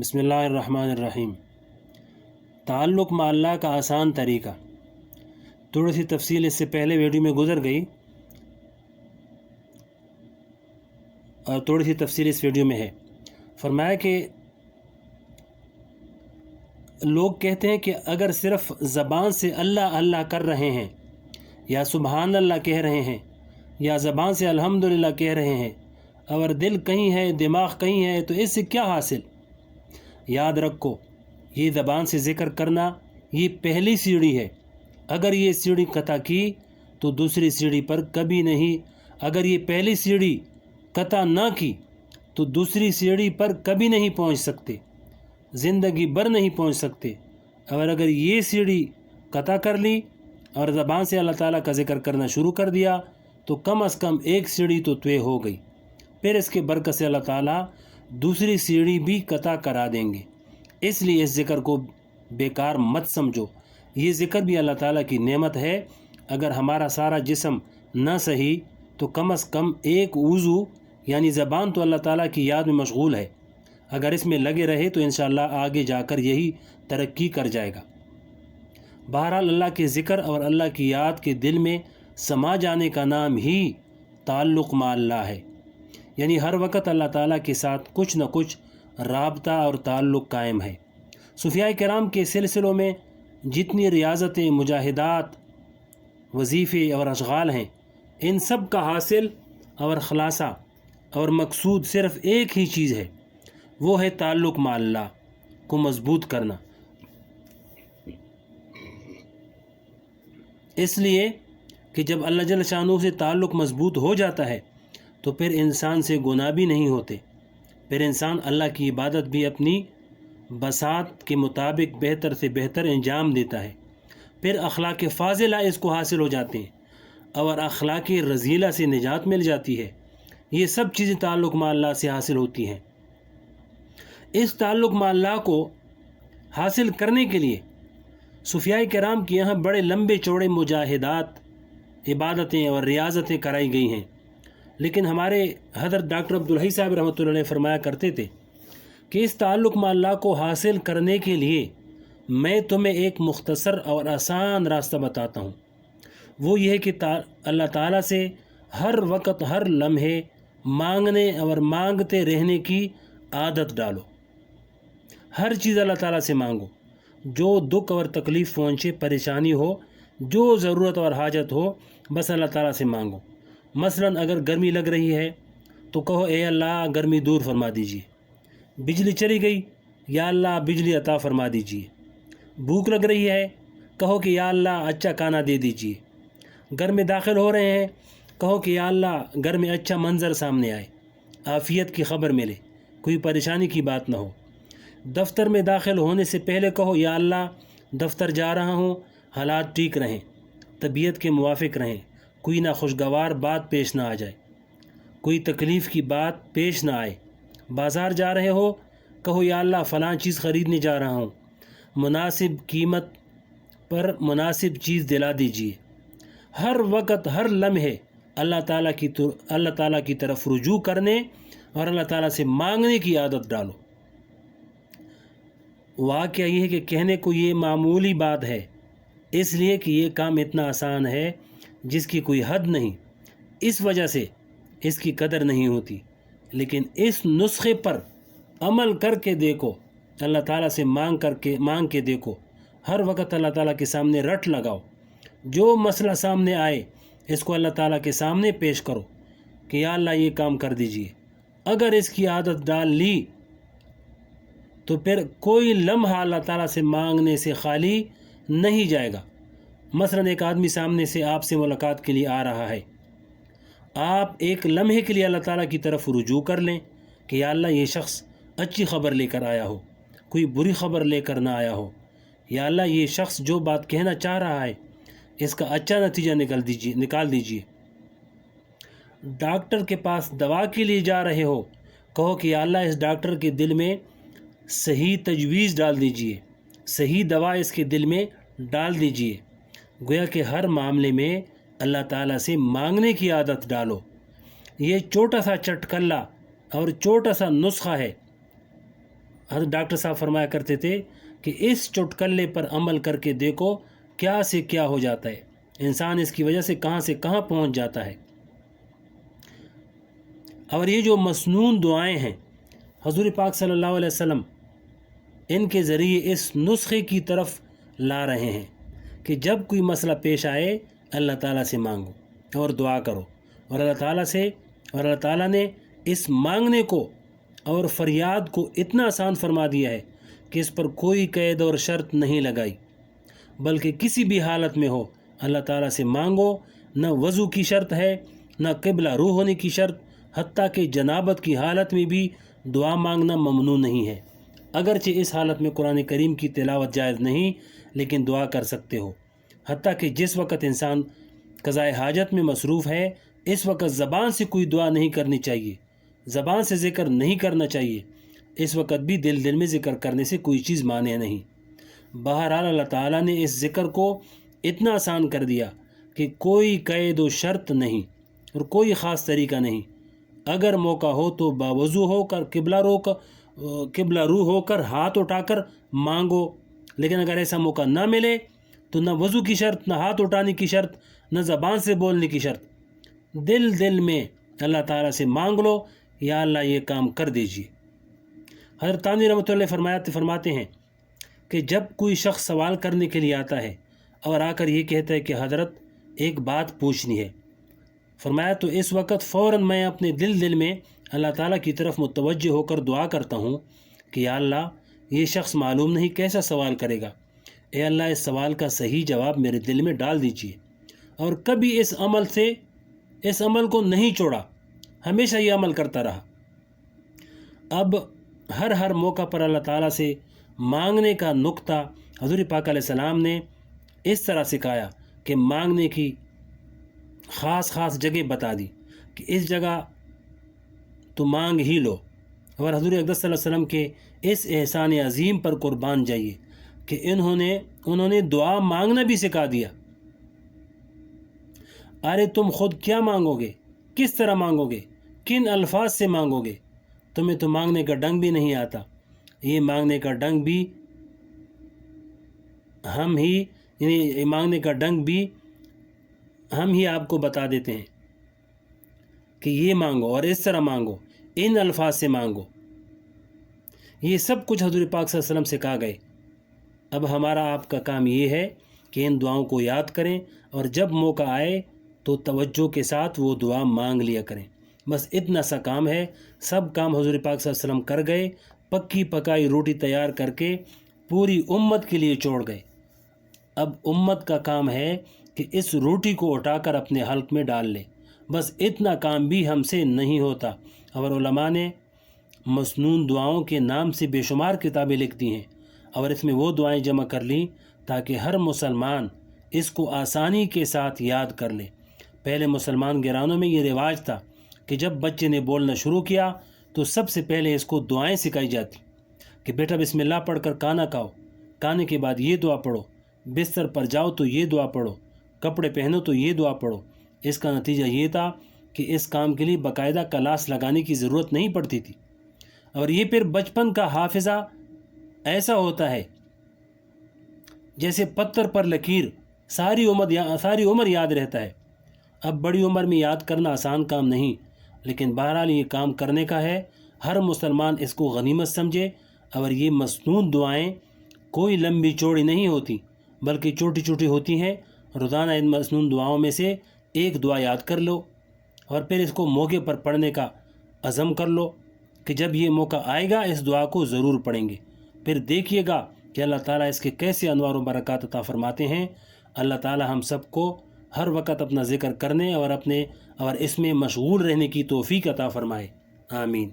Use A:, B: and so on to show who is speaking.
A: بسم اللہ الرحمن الرحیم۔ تعلق مع اللہ کا آسان طریقہ، تھوڑی سی تفصیل اس سے پہلے ویڈیو میں گزر گئی اور تھوڑی سی تفصیل اس ویڈیو میں ہے۔ فرمایا کہ لوگ کہتے ہیں کہ اگر صرف زبان سے اللہ اللہ کر رہے ہیں یا سبحان اللہ کہہ رہے ہیں یا زبان سے الحمدللہ کہہ رہے ہیں اور دل کہیں ہے دماغ کہیں ہے تو اس سے کیا حاصل؟ یاد رکھو، یہ زبان سے ذکر کرنا یہ پہلی سیڑھی ہے۔ اگر یہ سیڑھی قطع کی تو دوسری سیڑھی پر کبھی نہیں، اگر یہ پہلی سیڑھی قطع نہ کی تو دوسری سیڑھی پر کبھی نہیں پہنچ سکتے، زندگی بھر نہیں پہنچ سکتے۔ اور اگر یہ سیڑھی قطع کر لی اور زبان سے اللہ تعالیٰ کا ذکر کرنا شروع کر دیا تو کم از کم ایک سیڑھی تو طے ہو گئی، پھر اس کے برکت سے اللہ تعالیٰ دوسری سیڑھی بھی قطع کرا دیں گے۔ اس لیے اس ذکر کو بیکار مت سمجھو، یہ ذکر بھی اللہ تعالیٰ کی نعمت ہے۔ اگر ہمارا سارا جسم نہ صحیح تو کم از کم ایک عضو یعنی زبان تو اللہ تعالیٰ کی یاد میں مشغول ہے، اگر اس میں لگے رہے تو انشاءاللہ آگے جا کر یہی ترقی کر جائے گا۔ بہرحال اللہ کے ذکر اور اللہ کی یاد کے دل میں سما جانے کا نام ہی تعلق مع اللہ ہے، یعنی ہر وقت اللہ تعالیٰ کے ساتھ کچھ نہ کچھ رابطہ اور تعلق قائم ہے۔ صوفیاء کرام کے سلسلوں میں جتنی ریاضتیں، مجاہدات، وظیفے اور اشغال ہیں، ان سب کا حاصل اور خلاصہ اور مقصود صرف ایک ہی چیز ہے، وہ ہے تعلق مع اللہ کو مضبوط کرنا۔ اس لیے کہ جب اللہ جل شانہ سے تعلق مضبوط ہو جاتا ہے تو پھر انسان سے گناہ بھی نہیں ہوتے، پھر انسان اللہ کی عبادت بھی اپنی بساط کے مطابق بہتر سے بہتر انجام دیتا ہے، پھر اخلاق فاضلہ اس کو حاصل ہو جاتے ہیں اور اخلاق رذیلہ سے نجات مل جاتی ہے۔ یہ سب چیزیں تعلق مع اللہ سے حاصل ہوتی ہیں۔ اس تعلق مع اللہ کو حاصل کرنے کے لیے صوفیاء کرام کے یہاں بڑے لمبے چوڑے مجاہدات، عبادتیں اور ریاضتیں کرائی گئی ہیں، لیکن ہمارے حضرت ڈاکٹر عبدالحی صاحب رحمۃ اللہ علیہ فرمایا کرتے تھے کہ اس تعلق مع اللہ کو حاصل کرنے کے لیے میں تمہیں ایک مختصر اور آسان راستہ بتاتا ہوں، وہ یہ ہے کہ اللہ تعالیٰ سے ہر وقت ہر لمحے مانگنے اور مانگتے رہنے کی عادت ڈالو۔ ہر چیز اللہ تعالیٰ سے مانگو، جو دکھ اور تکلیف پہنچے، پریشانی ہو، جو ضرورت اور حاجت ہو، بس اللہ تعالیٰ سے مانگو۔ مثلا اگر گرمی لگ رہی ہے تو کہو اے اللہ گرمی دور فرما دیجیے۔ بجلی چلی گئی، یا اللہ بجلی عطا فرما دیجیے۔ بھوک لگ رہی ہے، کہو کہ یا اللہ اچھا کھانا دے دیجیے۔ گھر میں داخل ہو رہے ہیں، کہو کہ یا اللہ گھر میں اچھا منظر سامنے آئے، عافیت کی خبر ملے، کوئی پریشانی کی بات نہ ہو۔ دفتر میں داخل ہونے سے پہلے کہو یا اللہ دفتر جا رہا ہوں، حالات ٹھیک رہیں، طبیعت کے موافق رہیں، کوئی ناخوشگوار بات پیش نہ آ جائے، کوئی تکلیف کی بات پیش نہ آئے۔ بازار جا رہے ہو، کہو یا اللہ فلاں چیز خریدنے جا رہا ہوں، مناسب قیمت پر مناسب چیز دلا دیجیے۔ ہر وقت ہر لمحے اللہ تعالیٰ کی طرف رجوع کرنے اور اللہ تعالیٰ سے مانگنے کی عادت ڈالو۔ واقعہ یہ ہے کہ کہنے کو یہ معمولی بات ہے، اس لیے کہ یہ کام اتنا آسان ہے جس کی کوئی حد نہیں، اس وجہ سے اس کی قدر نہیں ہوتی، لیکن اس نسخے پر عمل کر کے دیکھو، اللہ تعالیٰ سے مانگ کے دیکھو، ہر وقت اللہ تعالیٰ کے سامنے رٹ لگاؤ، جو مسئلہ سامنے آئے اس کو اللہ تعالیٰ کے سامنے پیش کرو کہ یا اللہ یہ کام کر دیجیے۔ اگر اس کی عادت ڈال لی تو پھر کوئی لمحہ اللہ تعالیٰ سے مانگنے سے خالی نہیں جائے گا۔ مثلا ایک آدمی سامنے سے آپ سے ملاقات کے لیے آ رہا ہے، آپ ایک لمحے کے لیے اللہ تعالیٰ کی طرف رجوع کر لیں کہ یا اللہ یہ شخص اچھی خبر لے کر آیا ہو، کوئی بری خبر لے کر نہ آیا ہو، یا اللہ یہ شخص جو بات کہنا چاہ رہا ہے اس کا اچھا نتیجہ نکال دیجیے۔ ڈاکٹر کے پاس دوا کے لیے جا رہے ہو، کہو کہ یا اللہ اس ڈاکٹر کے دل میں صحیح تجویز ڈال دیجیے، صحیح دوا اس کے دل میں ڈال دیجیے۔ گویا کہ ہر معاملے میں اللہ تعالیٰ سے مانگنے کی عادت ڈالو۔ یہ چھوٹا سا چٹکلا اور چھوٹا سا نسخہ ہے حضرت ڈاکٹر صاحب فرمایا کرتے تھے کہ اس چٹکلے پر عمل کر کے دیکھو کیا سے کیا ہو جاتا ہے، انسان اس کی وجہ سے کہاں پہنچ جاتا ہے۔ اور یہ جو مسنون دعائیں ہیں حضور پاک صلی اللہ علیہ وسلم ان کے ذریعے اس نسخے کی طرف لا رہے ہیں کہ جب کوئی مسئلہ پیش آئے اللہ تعالیٰ سے مانگو اور دعا کرو، اور اللہ تعالیٰ نے اس مانگنے کو اور فریاد کو اتنا آسان فرما دیا ہے کہ اس پر کوئی قید اور شرط نہیں لگائی، بلکہ کسی بھی حالت میں ہو اللہ تعالیٰ سے مانگو، نہ وضو کی شرط ہے، نہ قبلہ روح ہونے کی شرط، حتیٰ کہ جنابت کی حالت میں بھی دعا مانگنا ممنوع نہیں ہے۔ اگرچہ اس حالت میں قرآن کریم کی تلاوت جائز نہیں، لیکن دعا کر سکتے ہو۔ حتیٰ کہ جس وقت انسان قضائے حاجت میں مصروف ہے اس وقت زبان سے کوئی دعا نہیں کرنی چاہیے، زبان سے ذکر نہیں کرنا چاہیے، اس وقت بھی دل میں ذکر کرنے سے کوئی چیز مانع نہیں۔ بہرحال اللہ تعالیٰ نے اس ذکر کو اتنا آسان کر دیا کہ کوئی قید و شرط نہیں اور کوئی خاص طریقہ نہیں۔ اگر موقع ہو تو باوضو ہو کر قبلہ روح ہو کر ہاتھ اٹھا کر مانگو، لیکن اگر ایسا موقع نہ ملے تو نہ وضو کی شرط، نہ ہاتھ اٹھانے کی شرط، نہ زبان سے بولنے کی شرط، دل میں اللہ تعالیٰ سے مانگ لو، یا اللہ یہ کام کر دیجیے۔ حضرت تانوی رحمۃ اللہ فرماتے ہیں کہ جب کوئی شخص سوال کرنے کے لیے آتا ہے اور آ کر یہ کہتا ہے کہ حضرت ایک بات پوچھنی ہے، فرمایا تو اس وقت فوراً میں اپنے دل میں اللہ تعالیٰ کی طرف متوجہ ہو کر دعا کرتا ہوں کہ یا اللہ یہ شخص معلوم نہیں کیسا سوال کرے گا، اے اللہ اس سوال کا صحیح جواب میرے دل میں ڈال دیجیے، اور کبھی اس عمل کو نہیں چھوڑا، ہمیشہ یہ عمل کرتا رہا۔ اب ہر موقع پر اللہ تعالیٰ سے مانگنے کا نقطہ حضور پاک علیہ السلام نے اس طرح سکھایا کہ مانگنے کی خاص جگہ بتا دی کہ اس جگہ تو مانگ ہی لو، اور حضور اقدس صلی اللہ علیہ وسلم کے اس احسان عظیم پر قربان جائیے کہ انہوں نے دعا مانگنا بھی سکھا دیا۔ ارے تم خود کیا مانگو گے، کس طرح مانگو گے، کن الفاظ سے مانگو گے، تمہیں تو مانگنے کا ڈنگ بھی نہیں آتا، یہ مانگنے کا ڈنگ بھی ہم ہی آپ کو بتا دیتے ہیں کہ یہ مانگو اور اس طرح مانگو، ان الفاظ سے مانگو۔ یہ سب کچھ حضور پاک صلی اللہ علیہ وسلم سے کہا گئے۔ اب ہمارا آپ کا کام یہ ہے کہ ان دعاؤں کو یاد کریں، اور جب موقع آئے تو توجہ کے ساتھ وہ دعا مانگ لیا کریں۔ بس اتنا سا کام ہے، سب کام حضور پاک صلی اللہ علیہ وسلم کر گئے، پکی پکائی روٹی تیار کر کے پوری امت کے لیے چھوڑ گئے۔ اب امت کا کام ہے کہ اس روٹی کو اٹھا کر اپنے حلق میں ڈال لے، بس اتنا کام بھی ہم سے نہیں ہوتا۔ اور علماء نے مسنون دعاؤں کے نام سے بے شمار کتابیں لکھ دی ہیں، اور اس میں وہ دعائیں جمع کر لیں تاکہ ہر مسلمان اس کو آسانی کے ساتھ یاد کر لے۔ پہلے مسلمان گھرانوں میں یہ رواج تھا کہ جب بچے نے بولنا شروع کیا تو سب سے پہلے اس کو دعائیں سکھائی جاتی کہ بیٹا بسم اللہ پڑھ کر کھانا کھاؤ، کھانے کے بعد یہ دعا پڑھو، بستر پر جاؤ تو یہ دعا پڑھو، کپڑے پہنو تو یہ دعا پڑھو۔ اس کا نتیجہ یہ تھا کہ اس کام کے لیے باقاعدہ کلاس لگانے کی ضرورت نہیں پڑتی تھی، اور یہ پھر بچپن کا حافظہ ایسا ہوتا ہے جیسے پتھر پر لکیر، ساری عمر یاد رہتا ہے۔ اب بڑی عمر میں یاد کرنا آسان کام نہیں، لیکن بہرحال یہ کام کرنے کا ہے۔ ہر مسلمان اس کو غنیمت سمجھے، اور یہ مسنون دعائیں کوئی لمبی چوڑی نہیں ہوتی بلکہ چھوٹی چھوٹی ہوتی ہیں۔ روزانہ ان مسنون دعاؤں میں سے ایک دعا یاد کر لو، اور پھر اس کو موقع پر پڑھنے کا عزم کر لو کہ جب یہ موقع آئے گا اس دعا کو ضرور پڑھیں گے۔ پھر دیکھیے گا کہ اللہ تعالیٰ اس کے کیسے انوار و برکات عطا فرماتے ہیں۔ اللہ تعالیٰ ہم سب کو ہر وقت اپنا ذکر کرنے اور اس میں مشغول رہنے کی توفیق عطا فرمائے، آمین۔